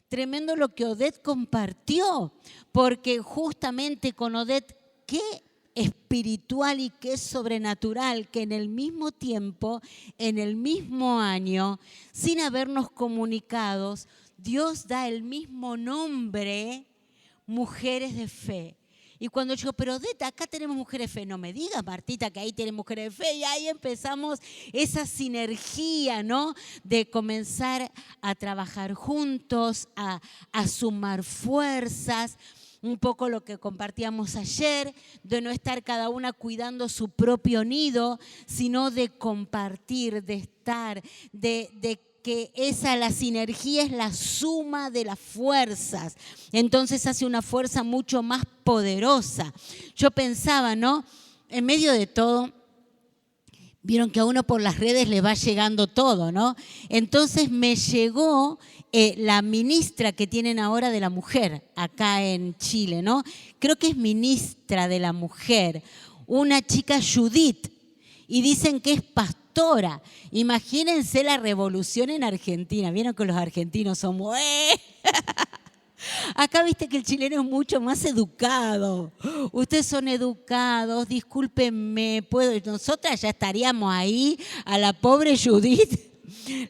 tremendo lo que Odette compartió, porque justamente con Odette, qué espiritual y qué sobrenatural que en el mismo tiempo, en el mismo año, sin habernos comunicados, Dios da el mismo nombre, mujeres de fe. Y cuando yo, pero Odette, acá tenemos mujeres de fe, no me digas, Martita, que ahí tenemos mujeres de fe, y ahí empezamos esa sinergia, ¿no? De comenzar a trabajar juntos, a sumar fuerzas. Un poco lo que compartíamos ayer, de no estar cada una cuidando su propio nido, sino de compartir, de estar, de que la sinergia es la suma de las fuerzas. Entonces hace una fuerza mucho más poderosa. Yo pensaba, ¿no? En medio de todo, vieron que a uno por las redes le va llegando todo, ¿no? Entonces me llegó la ministra que tienen ahora de la mujer acá en Chile, ¿no? Creo que es ministra de la mujer, una chica Judith, y dicen que es pastora. Imagínense la revolución en Argentina. Vieron que los argentinos somos... Acá viste que el chileno es mucho más educado. Ustedes son educados, discúlpenme, nosotras ya estaríamos ahí, a la pobre Judith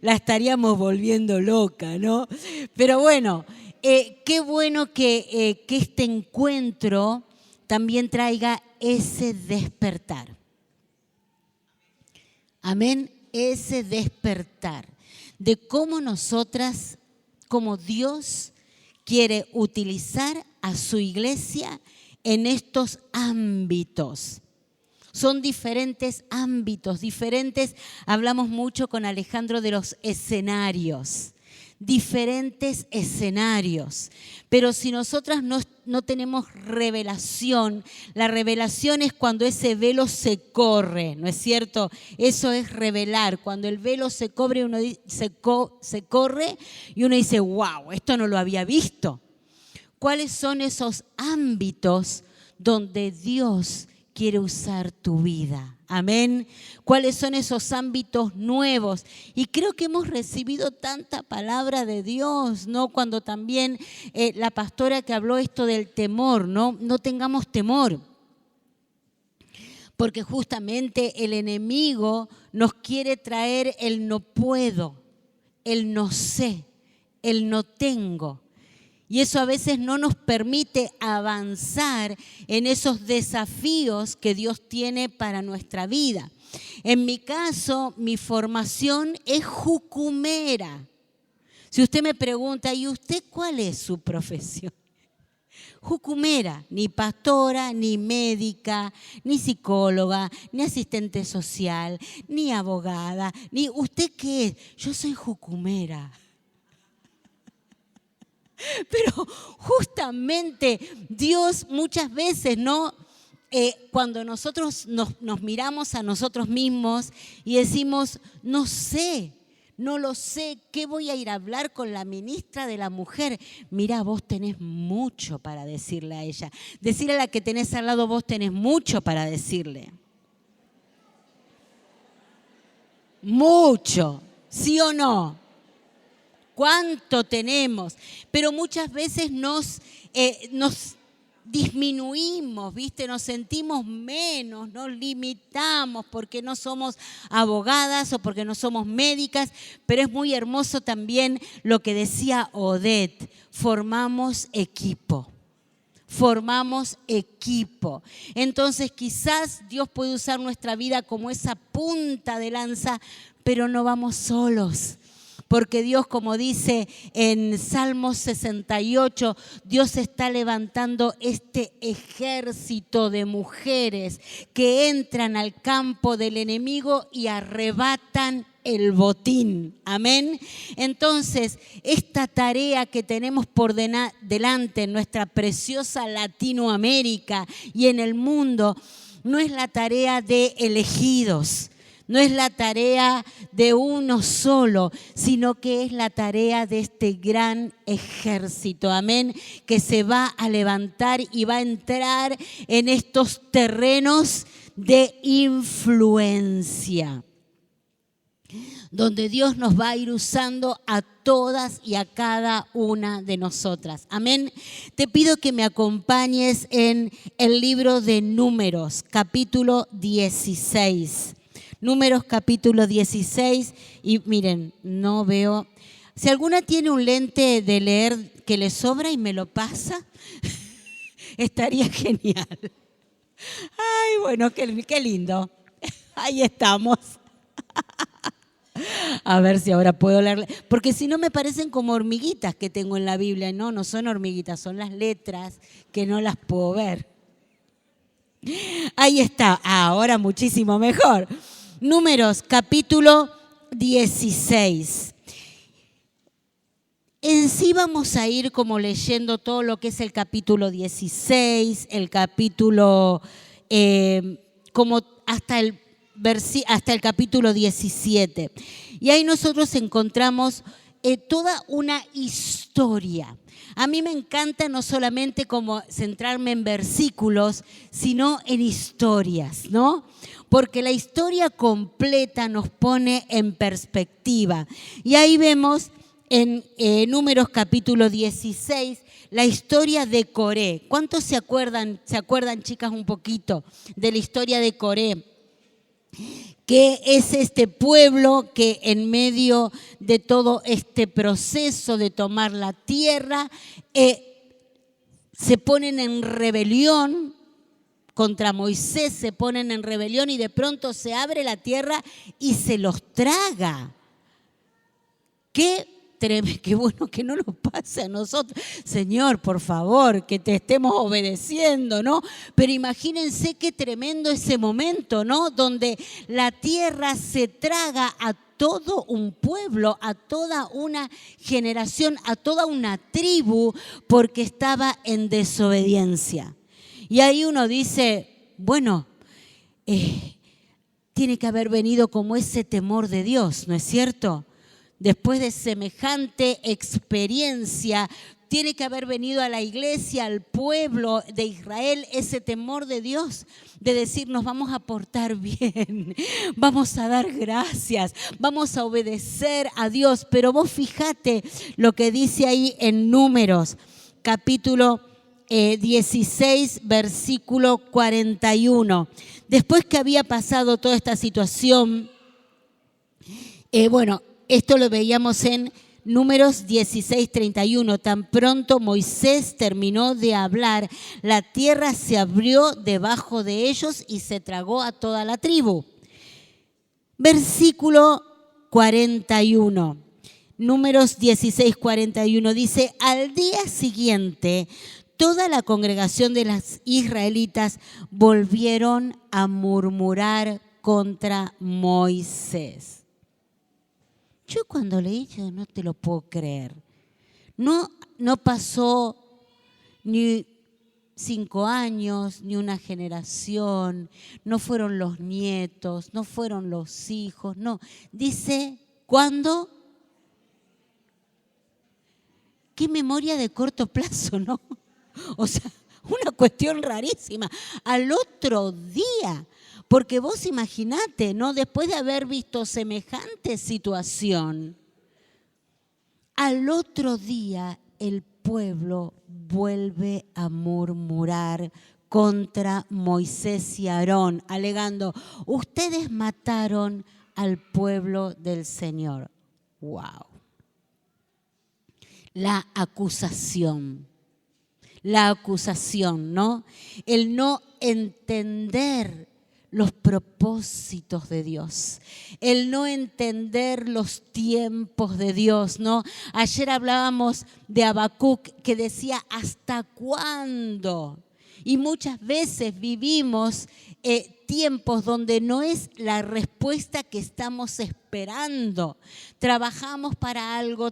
la estaríamos volviendo loca, ¿no? Pero bueno, qué bueno que este encuentro también traiga ese despertar. Amén, ese despertar de cómo nosotras, como Dios quiere utilizar a su iglesia en estos ámbitos. Son diferentes ámbitos, diferentes, hablamos mucho con Alejandro de los escenarios, diferentes escenarios. Pero si nosotras no tenemos revelación, la revelación es cuando ese velo se corre, ¿no es cierto? Eso es revelar, cuando el velo se corre y uno dice, wow, esto no lo había visto. ¿Cuáles son esos ámbitos donde Dios quiere usar tu vida? Amén. ¿Cuáles son esos ámbitos nuevos? Y creo que hemos recibido tanta palabra de Dios, ¿no? Cuando también la pastora que habló esto del temor, ¿no? No tengamos temor. Porque justamente el enemigo nos quiere traer el no puedo, el no sé, el no tengo. Y eso a veces no nos permite avanzar en esos desafíos que Dios tiene para nuestra vida. En mi caso, mi formación es jucumera. Si usted me pregunta, ¿y usted cuál es su profesión? Jucumera, ni pastora, ni médica, ni psicóloga, ni asistente social, ni abogada, ni ¿usted qué es? Yo soy jucumera. Pero justamente Dios muchas veces, ¿no? Cuando nosotros nos miramos a nosotros mismos y decimos, no sé, no lo sé, ¿qué voy a ir a hablar con la ministra de la mujer? Mira, vos tenés mucho para decirle a ella. Decirle a la que tenés al lado, vos tenés mucho para decirle. Mucho, ¿sí o no? ¿Cuánto tenemos? Pero muchas veces nos disminuimos, ¿viste? Nos sentimos menos, nos limitamos porque no somos abogadas o porque no somos médicas, pero es muy hermoso también lo que decía Odette, formamos equipo. Formamos equipo. Entonces quizás Dios puede usar nuestra vida como esa punta de lanza, pero no vamos solos. Porque Dios, como dice en Salmos 68, Dios está levantando este ejército de mujeres que entran al campo del enemigo y arrebatan el botín. Amén. Entonces, esta tarea que tenemos por delante en nuestra preciosa Latinoamérica y en el mundo, no es la tarea de elegidos. No es la tarea de uno solo, sino que es la tarea de este gran ejército, amén, que se va a levantar y va a entrar en estos terrenos de influencia. donde Dios nos va a ir usando a todas y a cada una de nosotras. Amén. Te pido que me acompañes en el libro de Números, capítulo 16. Números, capítulo 16. Y miren, no veo. Si alguna tiene un lente de leer que le sobra y me lo pasa, estaría genial. Ay, bueno, qué lindo. Ahí estamos. A ver si ahora puedo leer, porque si no me parecen como hormiguitas que tengo en la Biblia. No, no son hormiguitas, son las letras que no las puedo ver. Ahí está, ahora muchísimo mejor. Números, capítulo 16. En sí vamos a ir como leyendo todo lo que es el capítulo 16, el capítulo como hasta el capítulo 17. Y ahí nosotros encontramos toda una historia. A mí me encanta no solamente como centrarme en versículos, sino en historias, ¿no? Porque la historia completa nos pone en perspectiva. Y ahí vemos en Números capítulo 16 la historia de Coré. ¿Cuántos se acuerdan, chicas, un poquito de la historia de Coré? Que es este pueblo que en medio de todo este proceso de tomar la tierra, se ponen en rebelión contra Moisés, se ponen en rebelión y de pronto se abre la tierra y se los traga. Qué bueno que no nos pase a nosotros. Señor, por favor, que te estemos obedeciendo, ¿no? Pero imagínense qué tremendo ese momento, ¿no? Donde la tierra se traga a todo un pueblo, a toda una generación, a toda una tribu, porque estaba en desobediencia. Y ahí uno dice, bueno, tiene que haber venido como ese temor de Dios, ¿no es cierto? Después de semejante experiencia, tiene que haber venido a la iglesia, al pueblo de Israel, ese temor de Dios, de decir, nos vamos a portar bien, vamos a dar gracias, vamos a obedecer a Dios. Pero vos fíjate lo que dice ahí en Números, capítulo 16, versículo 41. Después que había pasado toda esta situación, esto lo veíamos en Números 16, 31. Tan pronto Moisés terminó de hablar, la tierra se abrió debajo de ellos y se tragó a toda la tribu. Versículo 41. Números 16, 41 dice, al día siguiente, toda la congregación de las israelitas volvieron a murmurar contra Moisés. Yo cuando leí, yo no te lo puedo creer. No pasó ni 5 años, ni una generación, no fueron los nietos, no fueron los hijos, no. Dice, ¿cuándo? Qué memoria de corto plazo, ¿no? O sea, una cuestión rarísima. Al otro día. Porque vos imaginate, ¿no? Después de haber visto semejante situación, al otro día el pueblo vuelve a murmurar contra Moisés y Aarón, alegando, ustedes mataron al pueblo del Señor. ¡Wow! La acusación, ¿no? El no entender los propósitos de Dios, el no entender los tiempos de Dios, ¿no? Ayer hablábamos de Habacuc que decía, ¿hasta cuándo? Y muchas veces vivimos tiempos donde no es la respuesta que estamos esperando. Trabajamos para algo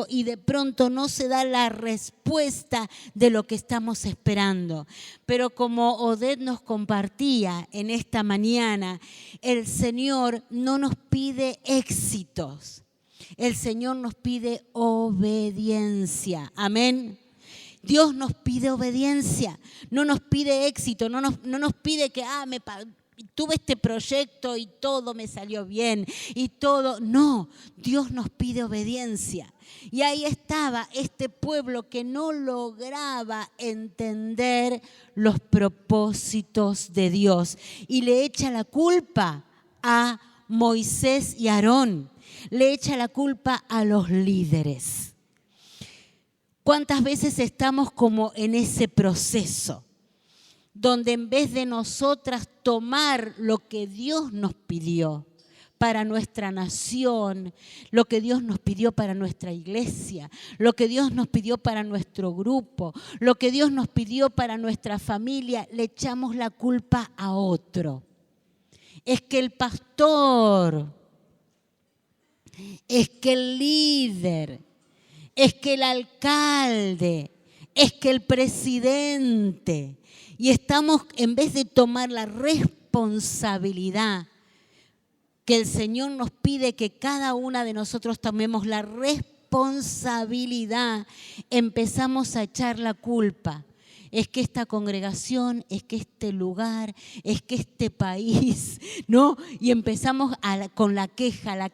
y de pronto no se da la respuesta de lo que estamos esperando. Pero como Odette nos compartía en esta mañana, el Señor no nos pide éxitos, el Señor nos pide obediencia. Amén. Dios nos pide obediencia, no nos pide éxito, no nos pide que tuve este proyecto y todo me salió bien y todo. No, Dios nos pide obediencia. Y ahí estaba este pueblo que no lograba entender los propósitos de Dios y le echa la culpa a Moisés y Aarón, le echa la culpa a los líderes. ¿Cuántas veces estamos como en ese proceso? Donde en vez de nosotras tomar lo que Dios nos pidió para nuestra nación, lo que Dios nos pidió para nuestra iglesia, lo que Dios nos pidió para nuestro grupo, lo que Dios nos pidió para nuestra familia, le echamos la culpa a otro. Es que el pastor, es que el líder, es que el alcalde, es que el presidente. Y estamos, en vez de tomar la responsabilidad que el Señor nos pide que cada una de nosotros tomemos la responsabilidad, empezamos a echar la culpa. Es que esta congregación, es que este lugar, es que este país, ¿no? Y empezamos con la queja.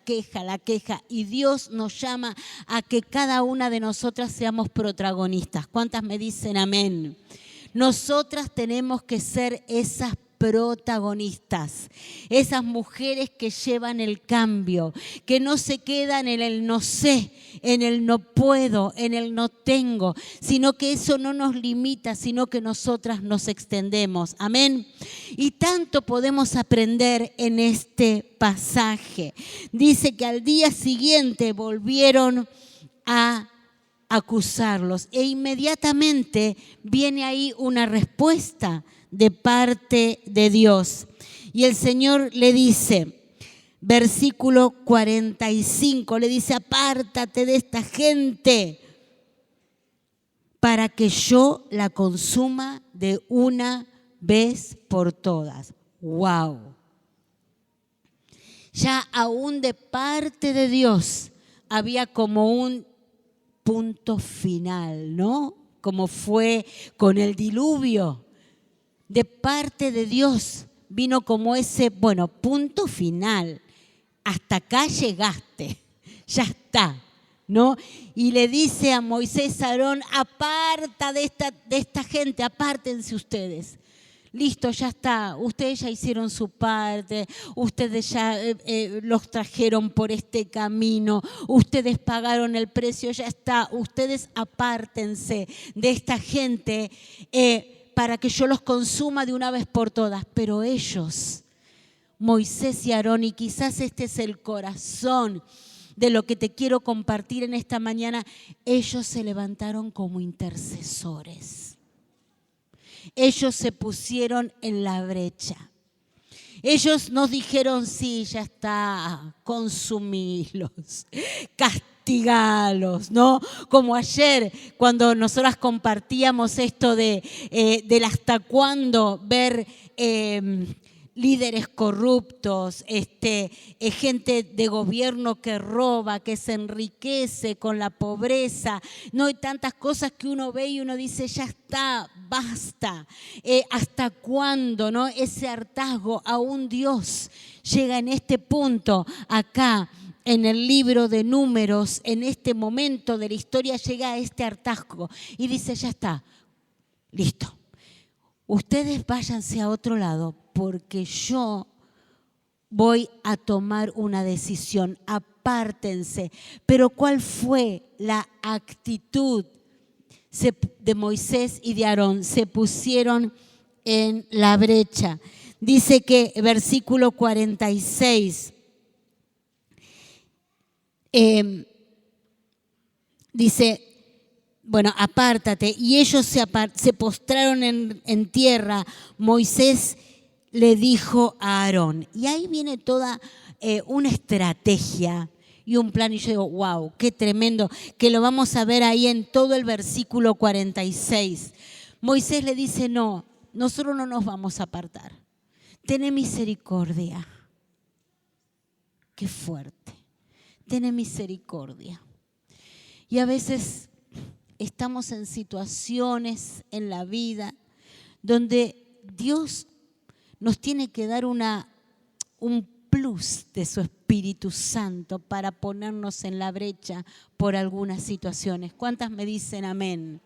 Y Dios nos llama a que cada una de nosotras seamos protagonistas. ¿Cuántas me dicen amén? Nosotras tenemos que ser esas protagonistas, esas mujeres que llevan el cambio, que no se quedan en el no sé, en el no puedo, en el no tengo, sino que eso no nos limita, sino que nosotras nos extendemos. Amén. Y tanto podemos aprender en este pasaje. Dice que al día siguiente volvieron a acusarlos e inmediatamente viene ahí una respuesta de parte de Dios. Y el Señor le dice, versículo 45, le dice, apártate de esta gente para que yo la consuma de una vez por todas. ¡Wow! Ya aún de parte de Dios había como un punto final, ¿no? Como fue con el diluvio. De parte de Dios vino como ese, punto final. Hasta acá llegaste, ya está, ¿no? Y le dice a Moisés, Aarón, aparta de esta gente, apártense ustedes. Listo, ya está, ustedes ya hicieron su parte, ustedes ya los trajeron por este camino, ustedes pagaron el precio, ya está, ustedes apártense de esta gente para que yo los consuma de una vez por todas. Pero ellos, Moisés y Aarón, y quizás este es el corazón de lo que te quiero compartir en esta mañana, ellos se levantaron como intercesores. Ellos se pusieron en la brecha. Ellos nos dijeron, sí, ya está, consumilos, castigalos, ¿no? Como ayer cuando nosotras compartíamos esto del hasta cuándo ver líderes corruptos, gente de gobierno que roba, que se enriquece con la pobreza. No hay tantas cosas que uno ve y uno dice, ya está, basta. ¿Hasta cuándo, no? Ese hartazgo, aún Dios llega en este punto acá. En el libro de Números, en este momento de la historia, llega a este hartazgo y dice, ya está, listo. Ustedes váyanse a otro lado porque yo voy a tomar una decisión, apártense. Pero ¿cuál fue la actitud de Moisés y de Aarón? Se pusieron en la brecha. Dice que, versículo 46, dice, apártate. Y ellos se postraron en tierra. Moisés le dijo a Aarón. Y ahí viene toda una estrategia y un plan. Y yo digo, wow, qué tremendo, que lo vamos a ver ahí en todo el versículo 46. Moisés le dice, no, nosotros no nos vamos a apartar. Ten misericordia. Qué fuerte. Ten misericordia. Y a veces estamos en situaciones en la vida donde Dios nos tiene que dar un plus de su Espíritu Santo para ponernos en la brecha por algunas situaciones. ¿Cuántas me dicen amén?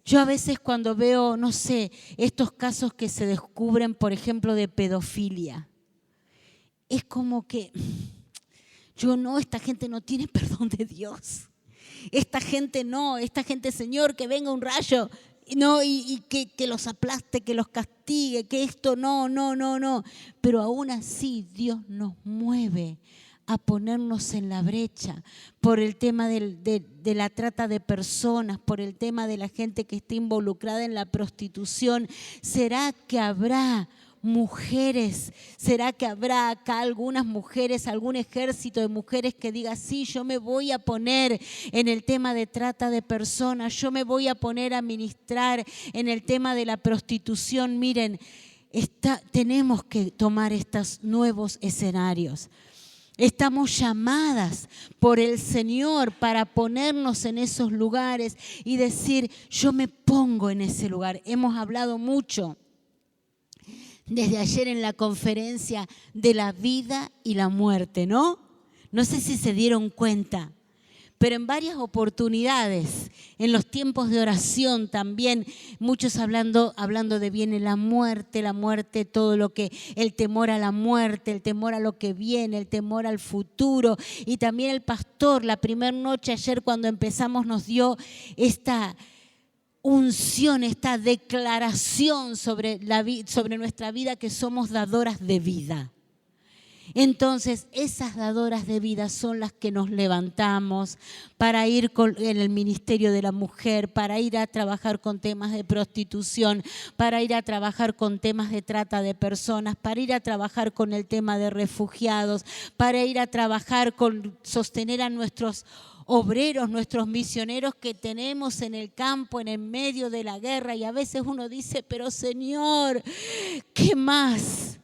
Yo a veces cuando veo, no sé, estos casos que se descubren, por ejemplo, de pedofilia, es como que esta gente no tiene perdón de Dios. Esta gente no, Señor, que venga un rayo no, y que los aplaste, que los castigue, que esto no. Pero aún así Dios nos mueve a ponernos en la brecha por el tema de la trata de personas, por el tema de la gente que está involucrada en la prostitución. ¿Será que habrá mujeres? ¿Será que habrá acá algunas mujeres, algún ejército de mujeres que diga, sí, yo me voy a poner en el tema de trata de personas, yo me voy a poner a ministrar en el tema de la prostitución? Miren, tenemos que tomar estos nuevos escenarios. Estamos llamadas por el Señor para ponernos en esos lugares y decir, yo me pongo en ese lugar. Hemos hablado mucho desde ayer en la conferencia de la vida y la muerte, ¿no? No sé si se dieron cuenta, pero en varias oportunidades, en los tiempos de oración también, muchos hablando de viene la muerte, todo lo que, el temor a la muerte, el temor a lo que viene, el temor al futuro. Y también el pastor, la primera noche ayer cuando empezamos, nos dio esta unción, esta declaración sobre nuestra vida, que somos dadoras de vida. Entonces, esas dadoras de vida son las que nos levantamos para ir en el ministerio de la mujer, para ir a trabajar con temas de prostitución, para ir a trabajar con temas de trata de personas, para ir a trabajar con el tema de refugiados, para ir a trabajar con sostener a nuestros obreros, nuestros misioneros que tenemos en el campo, en el medio de la guerra. Y a veces uno dice, pero Señor, ¿qué más?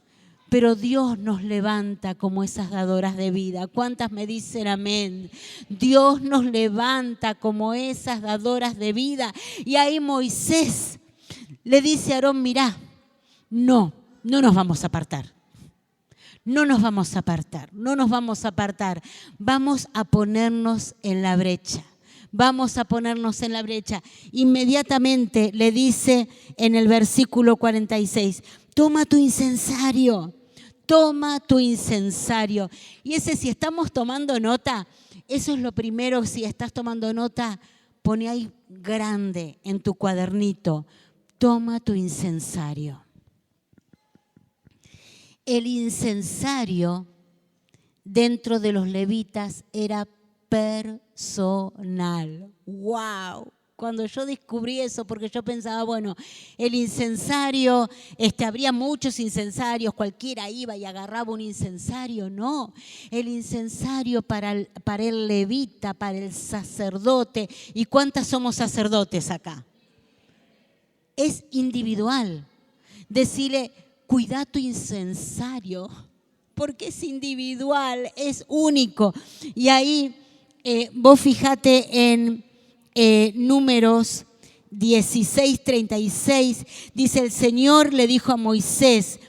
Pero Dios nos levanta como esas dadoras de vida. ¿Cuántas me dicen amén? Dios nos levanta como esas dadoras de vida. Y ahí Moisés le dice a Aarón, mirá, no nos vamos a apartar. No nos vamos a apartar. Vamos a ponernos en la brecha. Inmediatamente le dice en el versículo 46, toma tu incensario. Y ese, si estamos tomando nota, eso es lo primero. Si estás tomando nota, pone ahí grande en tu cuadernito, toma tu incensario. El incensario dentro de los levitas era personal. ¡Wow! Cuando yo descubrí eso, porque yo pensaba, bueno, el incensario, habría muchos incensarios, cualquiera iba y agarraba un incensario. No, el incensario para el levita, para el sacerdote. ¿Y cuántas somos sacerdotes acá? Es individual. Decirle, cuida tu incensario, porque es individual, es único. Y ahí vos fíjate en Números 16:36, dice, el Señor le dijo a Moisés,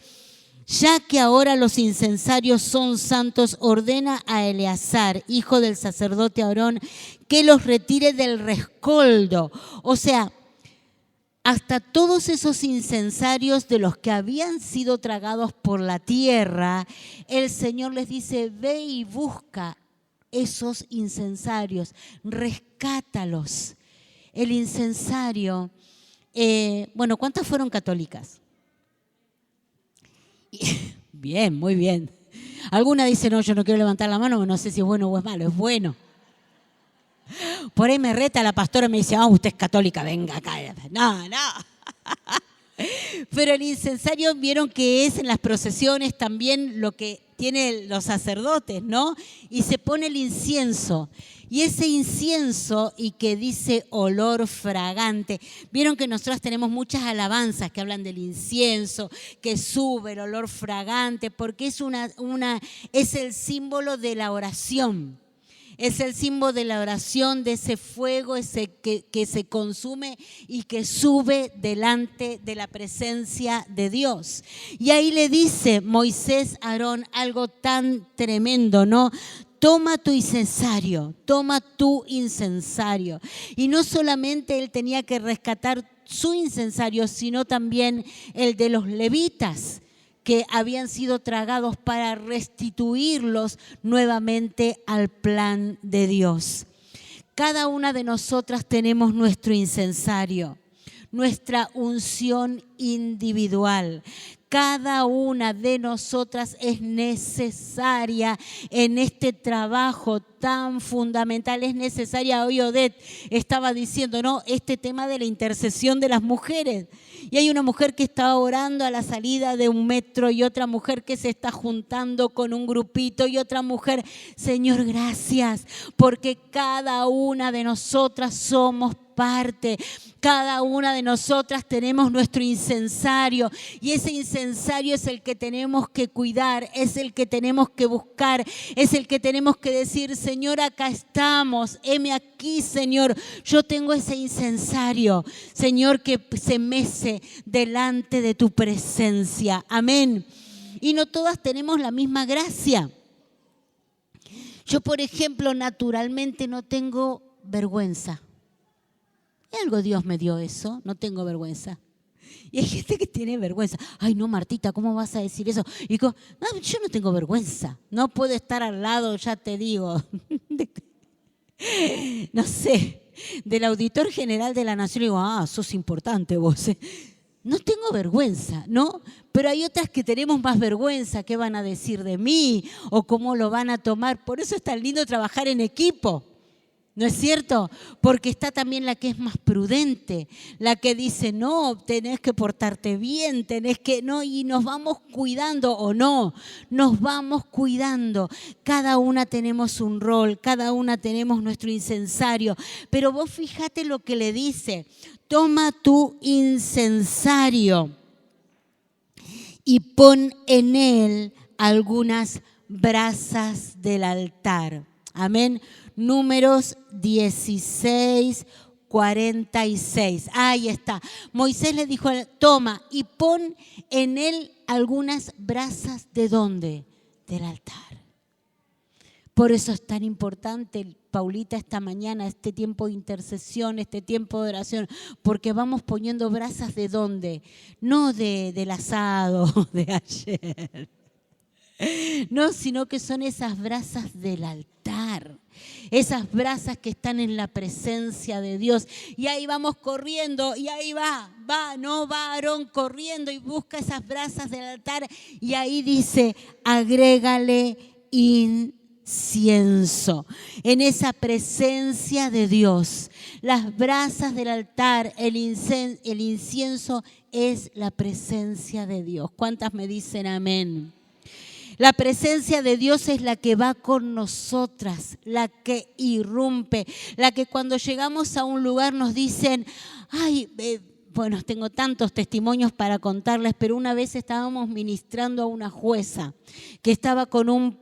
ya que ahora los incensarios son santos, ordena a Eleazar, hijo del sacerdote Aarón, que los retire del rescoldo. O sea, hasta todos esos incensarios de los que habían sido tragados por la tierra, el Señor les dice, ve y busca esos incensarios, rescátalos. El incensario, ¿cuántas fueron católicas? Bien, muy bien. Alguna dice, no, yo no quiero levantar la mano, no sé si es bueno o es malo, es bueno. Por ahí me reta la pastora y me dice, usted es católica, venga acá. No. Pero el incensario, vieron que es en las procesiones también lo que tienen los sacerdotes, ¿no? Y se pone el incienso. Y ese incienso, y que dice olor fragante. Vieron que nosotros tenemos muchas alabanzas que hablan del incienso, que sube el olor fragante, porque es el símbolo de la oración. Es el símbolo de la oración, de ese fuego ese que se consume y que sube delante de la presencia de Dios. Y ahí le dice Moisés a Aarón algo tan tremendo, ¿no? Toma tu incensario, toma tu incensario. Y no solamente él tenía que rescatar su incensario, sino también el de los levitas, que habían sido tragados, para restituirlos nuevamente al plan de Dios. Cada una de nosotras tenemos nuestro incensario, nuestra unción individual. Cada una de nosotras es necesaria en este trabajo tan fundamental. Es necesaria. Hoy Odette estaba diciendo, ¿no? Este tema de la intercesión de las mujeres. Y hay una mujer que está orando a la salida de un metro y otra mujer que se está juntando con un grupito y otra mujer. Señor, gracias, porque cada una de nosotras somos parte. Cada una de nosotras tenemos nuestro incensario y ese incensario es el que tenemos que cuidar, es el que tenemos que buscar, es el que tenemos que decir, Señor, acá estamos, heme aquí, Señor, yo tengo ese incensario, Señor, que se mece delante de tu presencia. Amén. Y no todas tenemos la misma gracia. Yo, por ejemplo, naturalmente no tengo vergüenza. Algo Dios me dio eso, no tengo vergüenza. Y hay gente que tiene vergüenza. Ay, no, Martita, ¿cómo vas a decir eso? Y no, yo no tengo vergüenza. No puedo estar al lado, ya te digo, no sé, del auditor general de la Nación. Y digo, sos importante vos. No tengo vergüenza, ¿no? Pero hay otras que tenemos más vergüenza. ¿Qué van a decir de mí? ¿O cómo lo van a tomar? Por eso es tan lindo trabajar en equipo. ¿No es cierto? Porque está también la que es más prudente, la que dice, no, tenés que portarte bien, tenés que, no, y nos vamos cuidando o no, nos vamos cuidando. Cada una tenemos un rol, cada una tenemos nuestro incensario, pero vos fíjate lo que le dice, toma tu incensario y pon en él algunas brasas del altar. Amén. Números 16, 46. Ahí está. Moisés le dijo, toma y pon en él algunas brasas, ¿de dónde? Del altar. Por eso es tan importante, Paulita, esta mañana, este tiempo de intercesión, este tiempo de oración, porque vamos poniendo brasas, ¿de dónde? No del asado de ayer. No, sino que son esas brasas del altar, esas brasas que están en la presencia de Dios. Y ahí vamos corriendo, y ahí va Aarón corriendo y busca esas brasas del altar. Y ahí dice, agrégale incienso. En esa presencia de Dios, las brasas del altar, el incienso es la presencia de Dios. ¿Cuántas me dicen amén? La presencia de Dios es la que va con nosotras, la que irrumpe, la que cuando llegamos a un lugar nos dicen, bueno, tengo tantos testimonios para contarles, pero una vez estábamos ministrando a una jueza que estaba con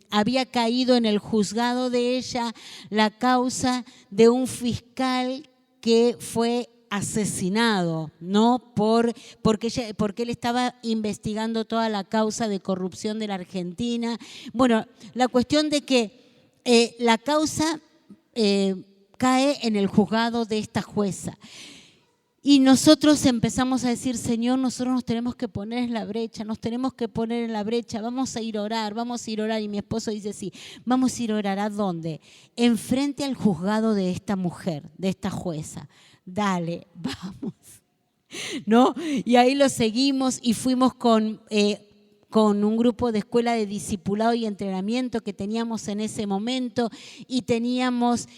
había caído en el juzgado de ella la causa de un fiscal que fue asesinado, ¿no? Porque él estaba investigando toda la causa de corrupción de la Argentina. Bueno, la cuestión de que la causa cae en el juzgado de esta jueza. Y nosotros empezamos a decir, Señor, nosotros nos tenemos que poner en la brecha, vamos a ir a orar. Y mi esposo dice, sí, vamos a ir a orar. ¿A dónde? Enfrente al juzgado de esta mujer, de esta jueza. Dale, vamos, ¿no? Y ahí lo seguimos y fuimos con un grupo de escuela de discipulado y entrenamiento que teníamos en ese momento y teníamos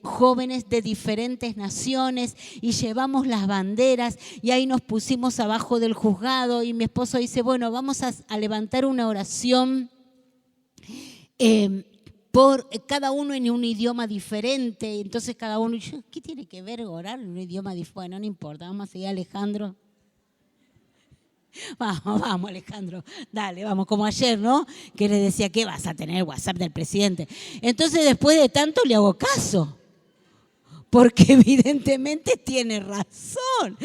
jóvenes de diferentes naciones y llevamos las banderas y ahí nos pusimos abajo del juzgado y mi esposo dice, bueno, vamos a levantar una oración por cada uno en un idioma diferente. Entonces cada uno, ¿qué tiene que ver orar en un idioma diferente? Bueno, no importa, vamos a seguir, Alejandro. Vamos, Alejandro, dale, vamos, como ayer, ¿no? Que le decía, ¿qué vas a tener WhatsApp del presidente? Entonces, después de tanto, le hago caso, porque evidentemente tiene razón.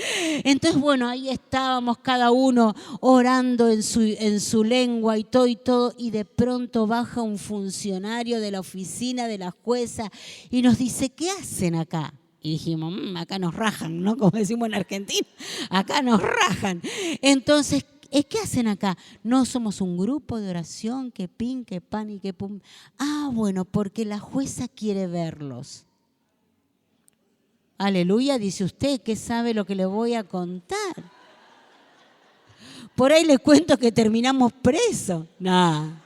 Entonces, bueno, ahí estábamos cada uno orando en su lengua y todo, y de pronto baja un funcionario de la oficina de la jueza y nos dice, ¿qué hacen acá? Y dijimos, acá nos rajan, ¿no? Como decimos en Argentina, acá nos rajan. Entonces, ¿qué hacen acá? No somos un grupo de oración, que pin, que pan y que pum. Ah, bueno, porque la jueza quiere verlos. Aleluya, dice usted, que sabe lo que le voy a contar. Por ahí le cuento que terminamos presos. No,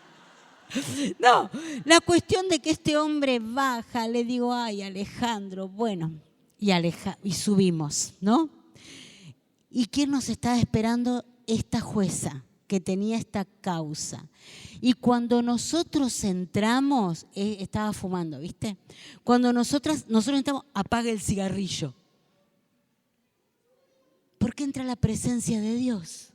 la cuestión de que este hombre baja, le digo, ay, Alejandro, bueno, y subimos, ¿no? ¿Y quién nos estaba esperando? Esta jueza que tenía esta causa. Y cuando nosotros entramos, estaba fumando, ¿viste? Cuando nosotros entramos, apaga el cigarrillo. Porque entra la presencia de Dios.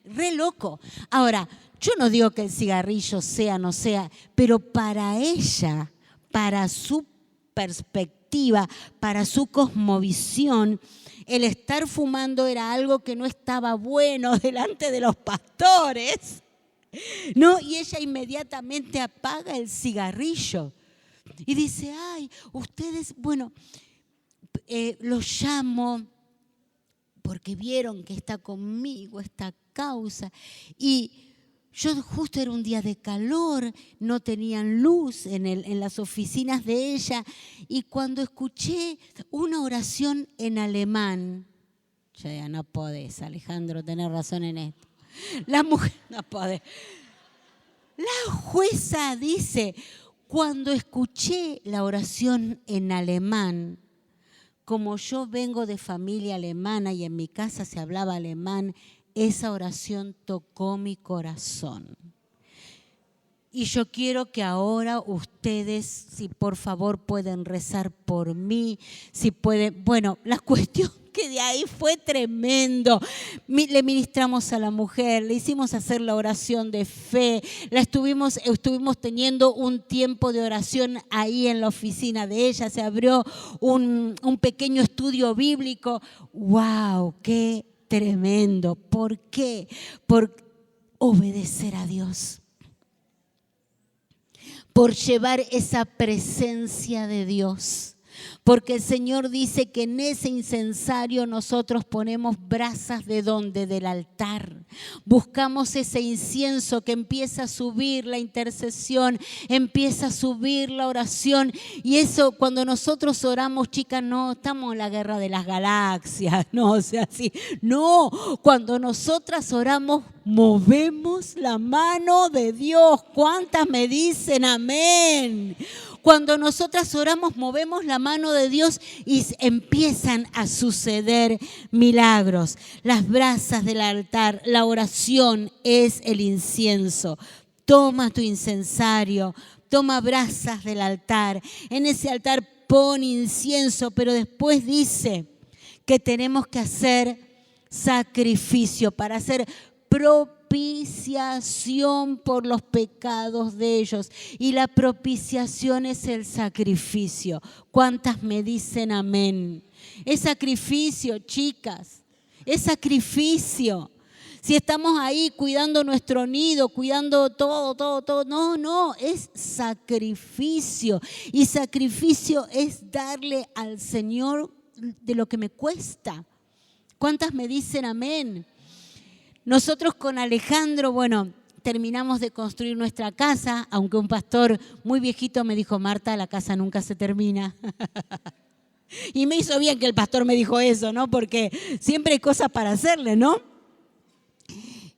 Re loco. Ahora, yo no digo que el cigarrillo sea, no sea, pero para ella, para su perspectiva, para su cosmovisión, el estar fumando era algo que no estaba bueno delante de los pastores, ¿no? Y ella inmediatamente apaga el cigarrillo y dice, ay, ustedes, bueno, los llamo porque vieron que está conmigo esta causa. Y yo justo era un día de calor, no tenían luz en las oficinas de ella, y cuando escuché una oración en alemán, yo ya no podés, Alejandro, tenés razón en esto. La mujer, no podés. La jueza dice, cuando escuché la oración en alemán, como yo vengo de familia alemana y en mi casa se hablaba alemán, esa oración tocó mi corazón. Y yo quiero que ahora ustedes, si por favor pueden rezar por mí, si pueden, bueno, la cuestión que de ahí fue tremendo. Le ministramos a la mujer, le hicimos hacer la oración de fe, estuvimos teniendo un tiempo de oración ahí en la oficina de ella, se abrió un pequeño estudio bíblico. ¡Wow! ¡Qué tremendo! ¿Por qué? Por obedecer a Dios. Por llevar esa presencia de Dios. Porque el Señor dice que en ese incensario nosotros ponemos brasas ¿de dónde? Del altar. Buscamos ese incienso que empieza a subir la intercesión, empieza a subir la oración. Y eso cuando nosotros oramos, chicas, no estamos en la guerra de las galaxias, no, o sea, así. No, cuando nosotras oramos, movemos la mano de Dios. ¿Cuántas me dicen amén? Cuando nosotras oramos, movemos la mano de Dios y empiezan a suceder milagros. Las brasas del altar, la oración es el incienso. Toma tu incensario, toma brasas del altar. En ese altar pon incienso, pero después dice que tenemos que hacer sacrificio para hacer propiciación por los pecados de ellos. Y la propiciación es el sacrificio. ¿Cuántas me dicen amén? Es sacrificio, chicas. Es sacrificio. Si estamos ahí cuidando nuestro nido, cuidando todo. No, es sacrificio. Y sacrificio es darle al Señor de lo que me cuesta. ¿Cuántas me dicen amén? Nosotros con Alejandro, bueno, terminamos de construir nuestra casa, aunque un pastor muy viejito me dijo, Marta, la casa nunca se termina. Y me hizo bien que el pastor me dijo eso, ¿no? Porque siempre hay cosas para hacerle, ¿no?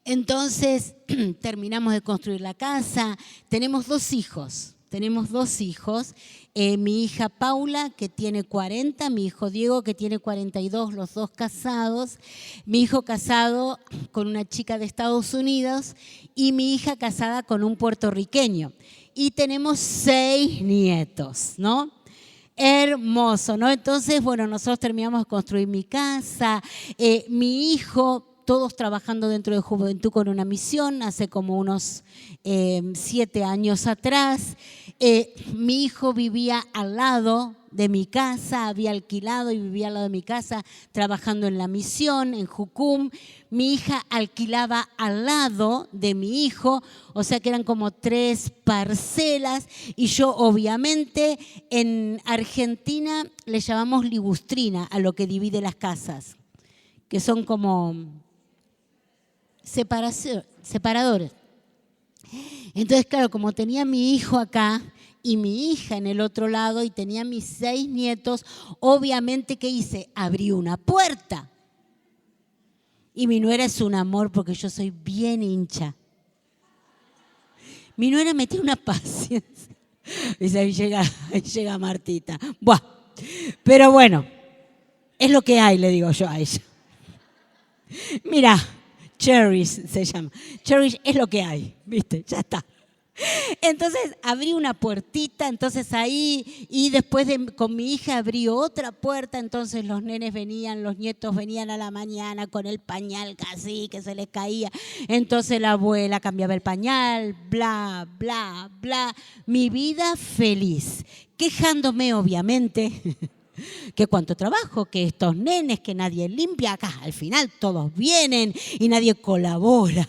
Entonces, terminamos de construir la casa. Tenemos dos hijos. Mi hija Paula, que tiene 40, mi hijo Diego, que tiene 42, los dos casados. Mi hijo casado con una chica de Estados Unidos y mi hija casada con un puertorriqueño. Y tenemos 6 nietos, ¿no? Hermoso, ¿no? Entonces, bueno, nosotros terminamos de construir mi casa. Mi hijo todos trabajando dentro de Juventud con una Misión, hace como unos 7 años atrás. Mi hijo vivía al lado de mi casa, había alquilado y vivía al lado de mi casa, trabajando en la Misión, en Jucum. Mi hija alquilaba al lado de mi hijo, o sea que eran como 3 parcelas. Y yo, obviamente, en Argentina le llamamos ligustrina a lo que divide las casas, que son como separadores. Entonces, claro, como tenía mi hijo acá y mi hija en el otro lado y tenía mis 6 nietos, obviamente, ¿qué hice? Abrí una puerta. Y mi nuera es un amor porque yo soy bien hincha. Mi nuera me tiene una paciencia. Dice, ahí llega Martita. Buah. Pero bueno, es lo que hay, le digo yo a ella. Mira, Cherish se llama. Cherish es lo que hay, ¿viste? Ya está. Entonces abrí una puertita, entonces ahí, y después con mi hija abrí otra puerta, entonces los nenes venían, los nietos venían a la mañana con el pañal casi que se les caía, entonces la abuela cambiaba el pañal, bla, bla, bla. Mi vida feliz, quejándome obviamente que cuánto trabajo, que estos nenes, que nadie limpia, acá al final todos vienen y nadie colabora.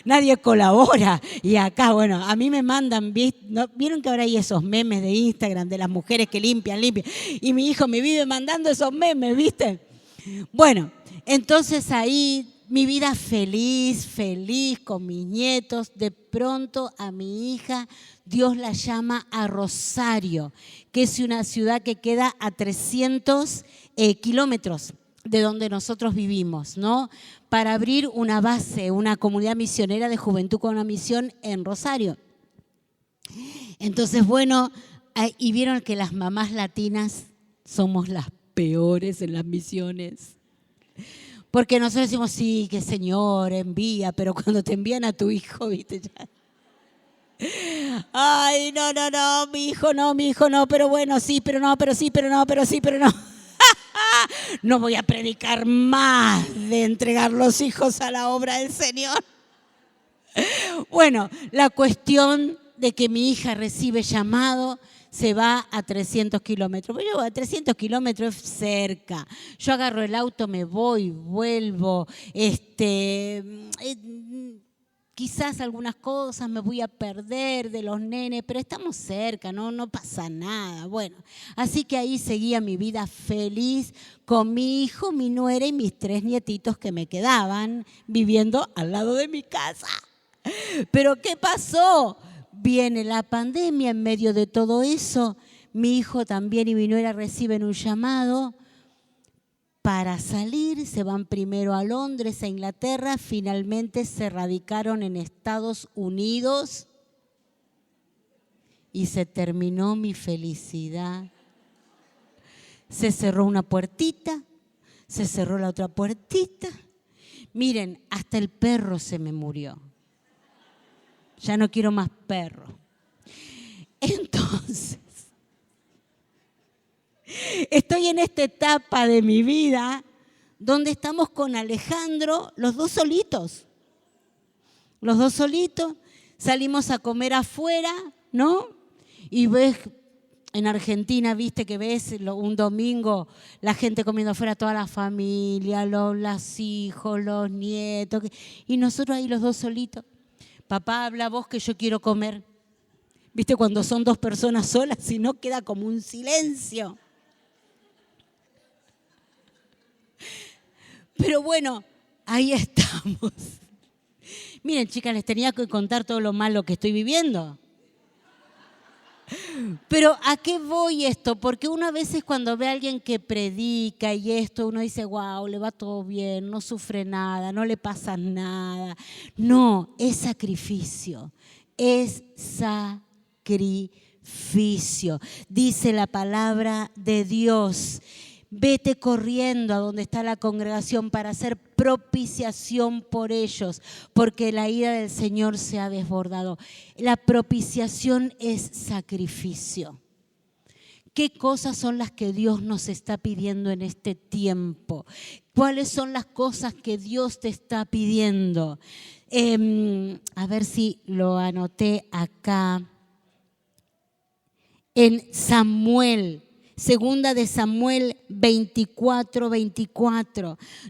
Nadie colabora. Y acá, bueno, a mí me mandan, ¿no? ¿Vieron que ahora hay esos memes de Instagram de las mujeres que limpian? Y mi hijo me vive mandando esos memes, ¿viste? Bueno, entonces ahí mi vida feliz con mis nietos. De pronto a mi hija Dios la llama a Rosario, que es una ciudad que queda a 300 kilómetros de donde nosotros vivimos, ¿no? Para abrir una base, una comunidad misionera de Juventud con una Misión en Rosario. Entonces, bueno, y vieron que las mamás latinas somos las peores en las misiones. Porque nosotros decimos, sí, que Señor envía, pero cuando te envían a tu hijo, ¿viste? Ya. Ay, no, mi hijo no, pero bueno, sí, pero no, pero sí, pero no, pero sí, pero no. No voy a predicar más de entregar los hijos a la obra del Señor. Bueno, la cuestión de que mi hija recibe llamado, se va a 300 kilómetros. Pero a 300 kilómetros es cerca. Yo agarro el auto, me voy, vuelvo. Quizás algunas cosas me voy a perder de los nenes, pero estamos cerca, no pasa nada. Bueno, así que ahí seguía mi vida feliz con mi hijo, mi nuera y mis 3 nietitos que me quedaban viviendo al lado de mi casa. Pero ¿qué pasó? Viene la pandemia, en medio de todo eso, mi hijo también y mi nuera reciben un llamado para salir, se van primero a Londres, a Inglaterra, finalmente se radicaron en Estados Unidos y se terminó mi felicidad. Se cerró una puertita, se cerró la otra puertita. Miren, hasta el perro se me murió. Ya no quiero más perro. Entonces, estoy en esta etapa de mi vida donde estamos con Alejandro, los dos solitos. Los dos solitos, salimos a comer afuera, ¿no? Y ves, en Argentina, viste que ves un domingo la gente comiendo afuera, toda la familia, los hijos, los nietos. Y nosotros ahí los dos solitos. Papá, habla vos que yo quiero comer. ¿Viste cuando son 2 personas solas y no queda como un silencio? Pero bueno, ahí estamos. Miren, chicas, les tenía que contar todo lo malo que estoy viviendo. Pero ¿a qué voy esto? Porque uno a veces cuando ve a alguien que predica y esto, uno dice, wow, le va todo bien, no sufre nada, no le pasa nada. No, es sacrificio, es sacrificio. Dice la palabra de Dios. Vete corriendo a donde está la congregación para hacer propiciación por ellos, porque la ira del Señor se ha desbordado. La propiciación es sacrificio. ¿Qué cosas son las que Dios nos está pidiendo en este tiempo? ¿Cuáles son las cosas que Dios te está pidiendo? A ver si lo anoté acá. En Samuel, segunda de Samuel 24,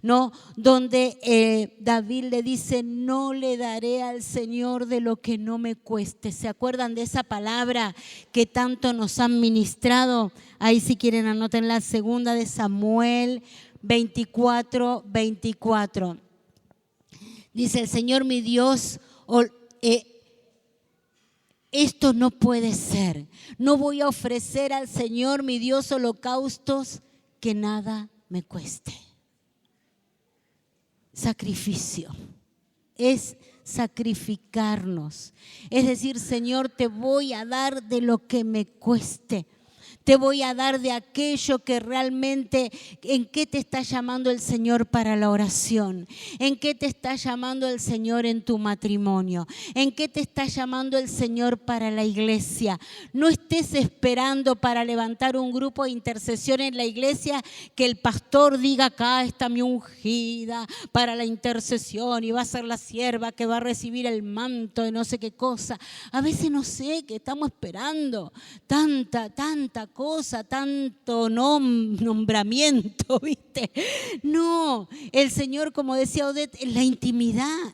¿no? Donde David le dice, no le daré al Señor de lo que no me cueste. ¿Se acuerdan de esa palabra que tanto nos han ministrado? Ahí si quieren anótenla, segunda de Samuel 24. Dice el Señor mi Dios, esto no puede ser. No voy a ofrecer al Señor mi Dios holocaustos que nada me cueste. Sacrificio. Es sacrificarnos. Es decir, Señor, te voy a dar de lo que me cueste. Te voy a dar de aquello que realmente, ¿en qué te está llamando el Señor para la oración? ¿En qué te está llamando el Señor en tu matrimonio? ¿En qué te está llamando el Señor para la iglesia? No estés esperando para levantar un grupo de intercesión en la iglesia que el pastor diga, acá está mi ungida para la intercesión y va a ser la sierva que va a recibir el manto de no sé qué cosa. A veces no sé qué estamos esperando, tanta cosa, tanto nombramiento, ¿viste? No, el Señor, como decía Odette, en la intimidad.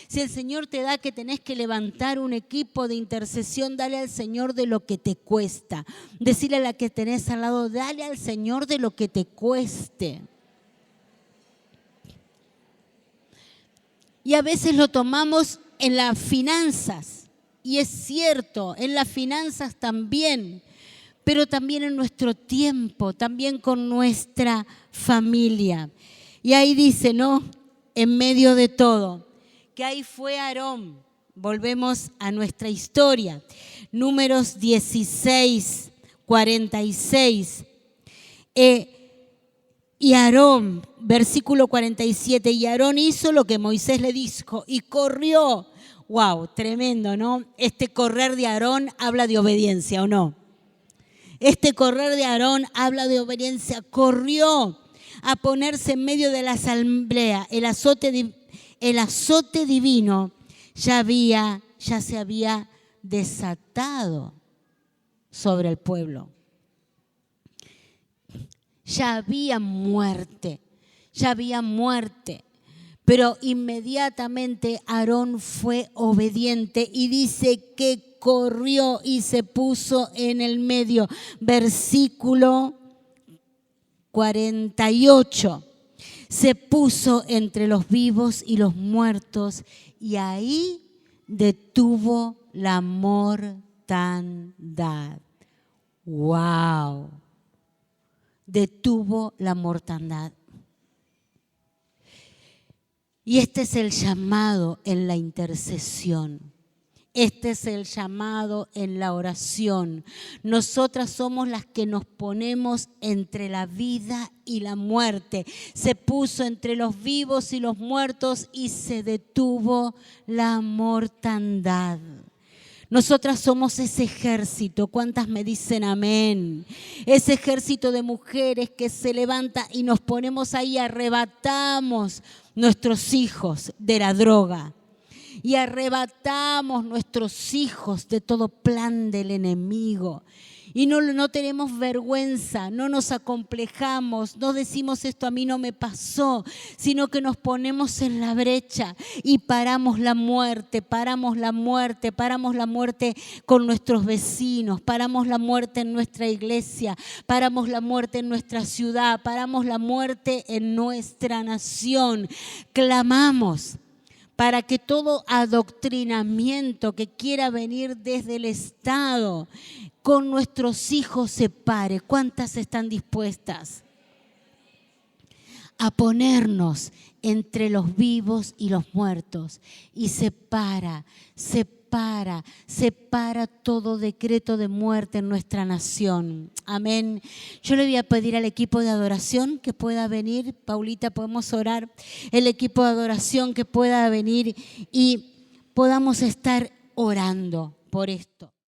Si el Señor te da que tenés que levantar un equipo de intercesión, dale al Señor de lo que te cuesta. Decirle a la que tenés al lado, dale al Señor de lo que te cueste. Y a veces lo tomamos en las finanzas. Y es cierto, en las finanzas también, pero también en nuestro tiempo, también con nuestra familia. Y ahí dice, ¿no? En medio de todo, que ahí fue Aarón. Volvemos a nuestra historia. Números 16, 46. Y Aarón, versículo 47, y Aarón hizo lo que Moisés le dijo y corrió. Wow, tremendo, ¿no? Este correr de Aarón habla de obediencia, ¿o no? Este correr de Aarón habla de obediencia. Corrió a ponerse en medio de la asamblea. El azote divino ya se había desatado sobre el pueblo. Ya había muerte. Pero inmediatamente Aarón fue obediente y dice que corrió y se puso en el medio. Versículo 48. Se puso entre los vivos y los muertos y ahí detuvo la mortandad. ¡Wow! Detuvo la mortandad. Y este es el llamado en la intercesión. Este es el llamado en la oración. Nosotras somos las que nos ponemos entre la vida y la muerte. Se puso entre los vivos y los muertos y se detuvo la mortandad. Nosotras somos ese ejército. ¿Cuántas me dicen amén? Ese ejército de mujeres que se levanta y nos ponemos ahí, arrebatamos nuestros hijos de la droga y arrebatamos nuestros hijos de todo plan del enemigo. Y no tenemos vergüenza, no nos acomplejamos, no decimos esto a mí no me pasó, sino que nos ponemos en la brecha y paramos la muerte con nuestros vecinos, paramos la muerte en nuestra iglesia, paramos la muerte en nuestra ciudad, paramos la muerte en nuestra nación. Clamamos para que todo adoctrinamiento que quiera venir desde el Estado con nuestros hijos se pare. ¿Cuántas están dispuestas a ponernos entre los vivos y los muertos? Y separa todo decreto de muerte en nuestra nación. Amén. Yo le voy a pedir al equipo de adoración que pueda venir. Paulita, podemos orar. El equipo de adoración que pueda venir y podamos estar orando por esto.